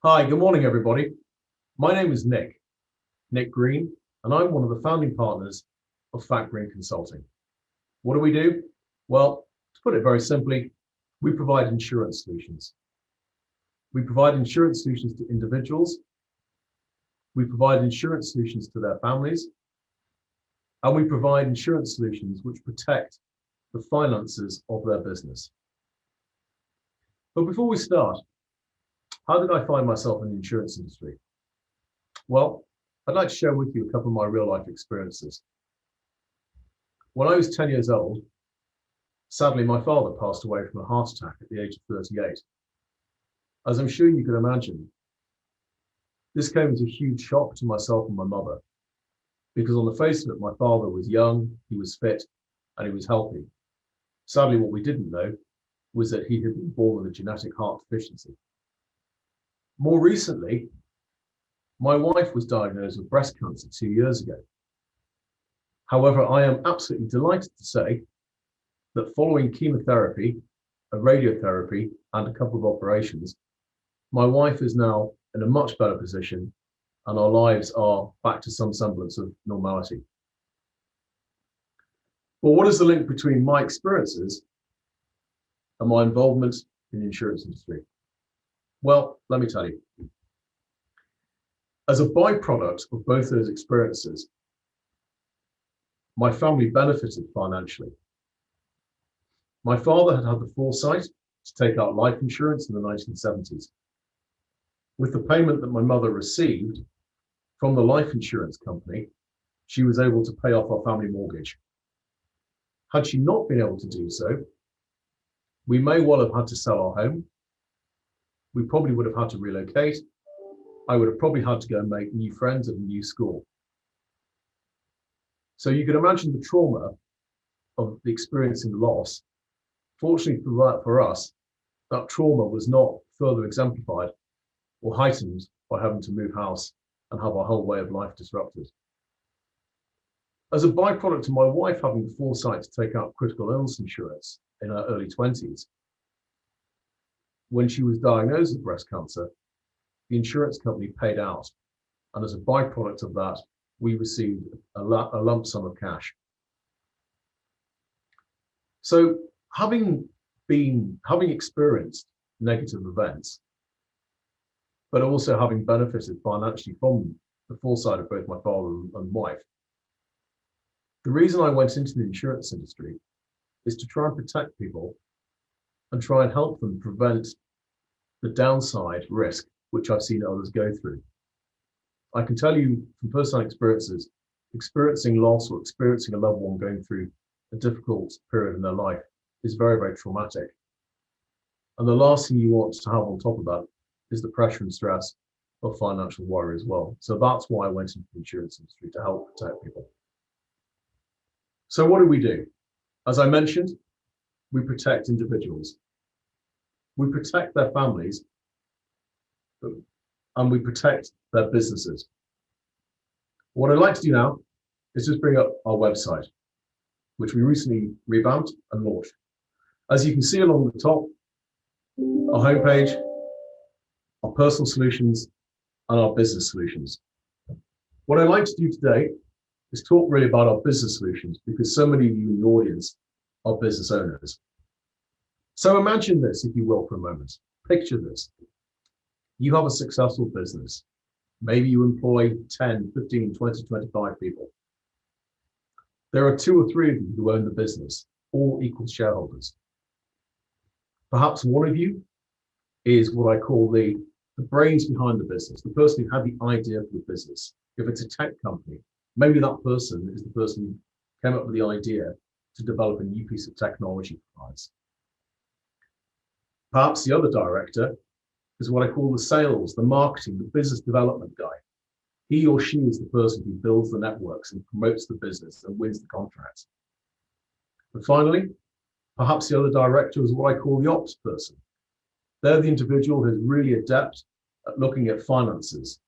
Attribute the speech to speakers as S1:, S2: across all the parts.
S1: Hi, good morning, everybody. My name is Nick Green, and I'm one of the founding partners of Fatgreen Consulting. What do we do? Well, to put it very simply, we provide insurance solutions. We provide insurance solutions to individuals, we provide insurance solutions to their families, and we provide insurance solutions which protect the finances of their business. But before we start, how did I find myself in the insurance industry? Well, I'd like to share with you a couple of my real life experiences. When I was 10 years old, sadly, my father passed away from a heart attack at the age of 38. As I'm sure you can imagine, this came as a huge shock to myself and my mother, because on the face of it, my father was young, he was fit, and he was healthy. Sadly, what we didn't know was that he had been born with a genetic heart deficiency. More recently, my wife was diagnosed with breast cancer 2 years ago. However, I am absolutely delighted to say that following chemotherapy, a radiotherapy, and a couple of operations, my wife is now in a much better position and our lives are back to some semblance of normality. Well, what is the link between my experiences and my involvement in the insurance industry? Well, let me tell you. As a byproduct of both those experiences, my family benefited financially. My father had the foresight to take out life insurance in the 1970s. With the payment that my mother received from the life insurance company, she was able to pay off our family mortgage. Had she not been able to do so, we may well have had to sell our home. We probably would have had to relocate. I would have probably had to go and make new friends at a new school. So you can imagine the trauma of experiencing loss. Fortunately for us, that trauma was not further exemplified or heightened by having to move house and have our whole way of life disrupted. As a byproduct of my wife having the foresight to take out critical illness insurance in her early 20s, when she was diagnosed with breast cancer, the insurance company paid out. And as a byproduct of that, we received a lump sum of cash. So having experienced negative events, but also having benefited financially from the foresight of both my father and wife, the reason I went into the insurance industry is to try and protect people and try and help them prevent the downside risk which I've seen others go through. I can tell you from personal experiences, experiencing loss or experiencing a loved one going through a difficult period in their life is very, very traumatic. And the last thing you want to have on top of that is the pressure and stress of financial worry as well. So that's why I went into the insurance industry, to help protect people. So what do? As I mentioned, we protect individuals. We protect their families, and we protect their businesses. What I'd like to do now is just bring up our website, which we recently revamped and launched. As you can see along the top, our homepage, our personal solutions, and our business solutions. What I'd like to do today is talk really about our business solutions, because so many of you in the audience are business owners. So imagine this, if you will, for a moment. Picture this. You have a successful business. Maybe you employ 10, 15, 20, 25 people. There are 2 or 3 of you who own the business, all equal shareholders. Perhaps one of you is what I call the brains behind the business, the person who had the idea for the business. If it's a tech company, maybe that person is the person who came up with the idea to develop a new piece of technology for clients. Perhaps the other director is what I call the sales, the marketing, the business development guy. He or she is the person who builds the networks and promotes the business and wins the contracts. And finally, perhaps the other director is what I call the ops person. They're the individual who's really adept at looking at finances,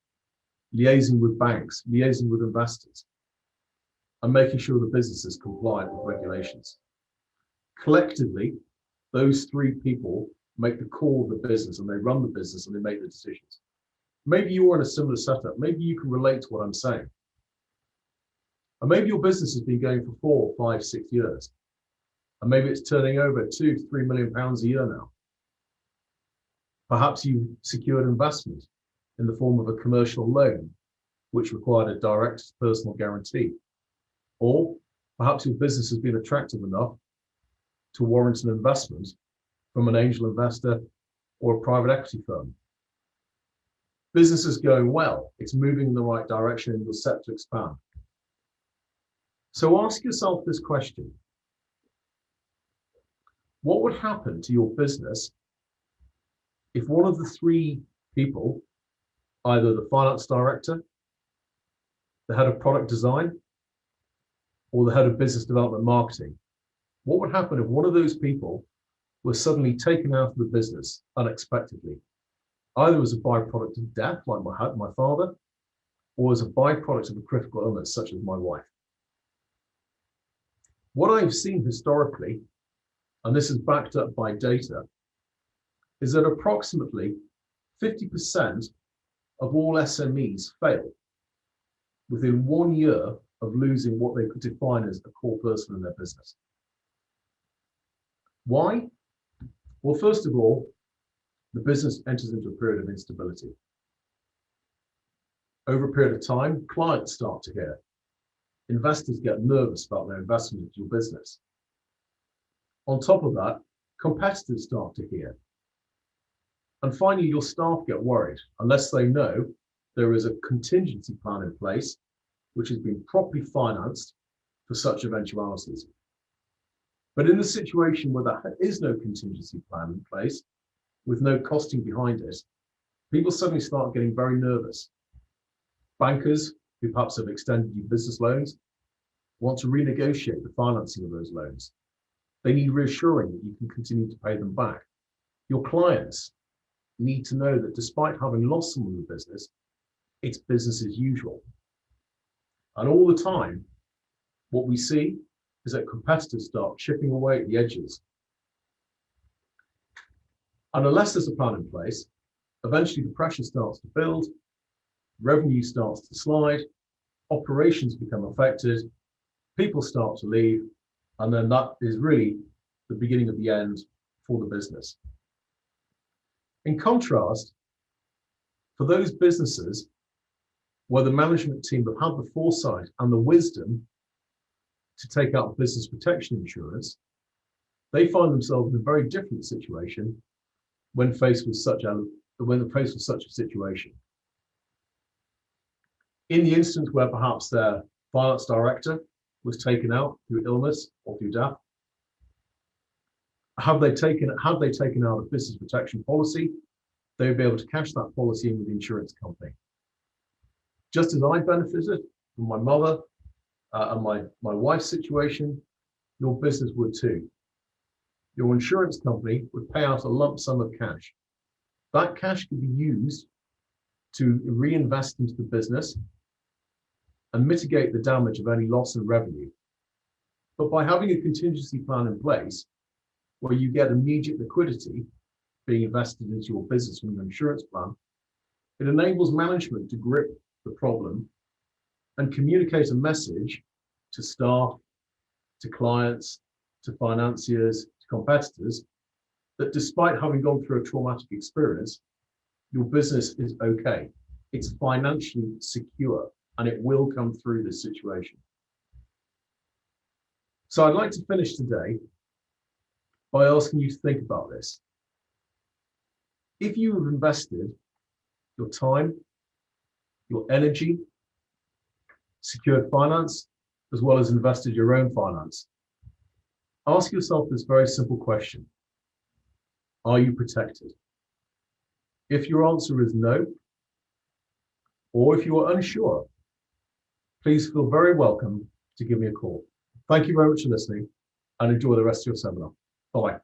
S1: liaising with banks, liaising with investors, and making sure the business is compliant with regulations. Collectively, those 3 people make the call of the business, and they run the business, and they make the decisions. Maybe you're in a similar setup. Maybe you can relate to what I'm saying. And maybe your business has been going for 4, 5, 6 years. And maybe it's turning over £2 to £3 million a year now. Perhaps you secured investment in the form of a commercial loan, which required a direct personal guarantee. Or perhaps your business has been attractive enough to warrant an investment from an angel investor or a private equity firm. Business is going well, it's moving in the right direction, and you're set to expand. So ask yourself this question: what would happen to your business if one of the 3 people, either the finance director, the head of product design, or the head of business development marketing, what would happen if one of those people was suddenly taken out of the business unexpectedly, either as a byproduct of death, like my father, or as a byproduct of a critical illness, such as my wife? What I've seen historically, and this is backed up by data, is that approximately 50% of all SMEs fail within 1 year of losing what they could define as a core person in their business. Why? Well, first of all, the business enters into a period of instability. Over a period of time, clients start to hear. Investors get nervous about their investment into your business. On top of that, competitors start to hear. And finally, your staff get worried unless they know there is a contingency plan in place which has been properly financed for such eventualities. But in the situation where there is no contingency plan in place, with no costing behind it, people suddenly start getting very nervous. Bankers, who perhaps have extended you business loans, want to renegotiate the financing of those loans. They need reassuring that you can continue to pay them back. Your clients need to know that despite having lost some of the business, it's business as usual. And all the time, what we see is that competitors start chipping away at the edges. And unless there's a plan in place, eventually the pressure starts to build, revenue starts to slide, operations become affected, people start to leave, and then that is really the beginning of the end for the business. In contrast, for those businesses where the management team have had the foresight and the wisdom to take out business protection insurance, they find themselves in a very different situation when faced with such a situation. In the instance where perhaps their finance director was taken out through illness or through death, had they taken out a business protection policy, they would be able to cash that policy in with the insurance company. Just as I benefited from my mother and my wife's situation, your business would too. Your insurance company would pay out a lump sum of cash. That cash could be used to reinvest into the business and mitigate the damage of any loss in revenue. But by having a contingency plan in place where you get immediate liquidity being invested into your business from your insurance plan, it enables management to grip the problem and communicate a message to staff, to clients, to financiers, to competitors, that despite having gone through a traumatic experience, your business is okay. It's financially secure and it will come through this situation. So I'd like to finish today by asking you to think about this. If you have invested your time, your energy, secured finance, as well as invested your own finance, ask yourself this very simple question: are you protected? If your answer is no, or if you are unsure, please feel very welcome to give me a call. Thank you very much for listening and enjoy the rest of your seminar. Bye.